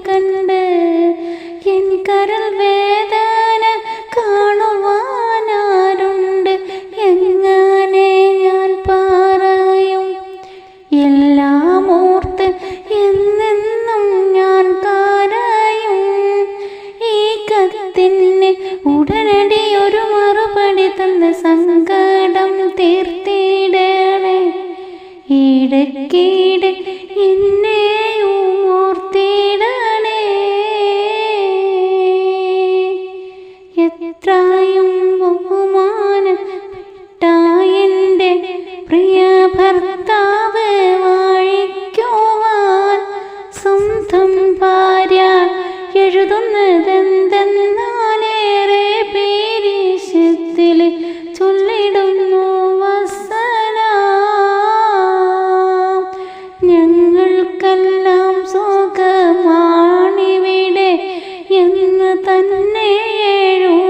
കണ്ട് എൻ കരൾ വേദന കാണുവാനാരുണ്ട്? എങ്ങനെ ഞാൻ പറയും? എല്ലാം ഓർത്ത് എന്നെന്നും ഞാൻ കരയും. ഈ കത്തിന് ഉടനടി ഒരു മറുപടി തന്ന് സങ്കടം തീർത്തിടണേ. ഇടയ്ക്കിടെ എന്നെയും ഓർത്തിടണേ. എത്രയും ബഹുമാനപ്പെട്ട എൻ്റെ പ്രിയ ഭർത്താവ് വാഴിക്കുവാൻ സ്വന്തം ഭാര്യ എഴുതുന്നതെന്തെന്നാലേറെ പേരിശത്തിൽ ചൊല്ലിടുന്നു വസ്സലാം. ഞങ്ങൾക്കെല്ലാം സുഖമാണിവിടെ എന്ന് തന്നെ എഴുതുന്നു.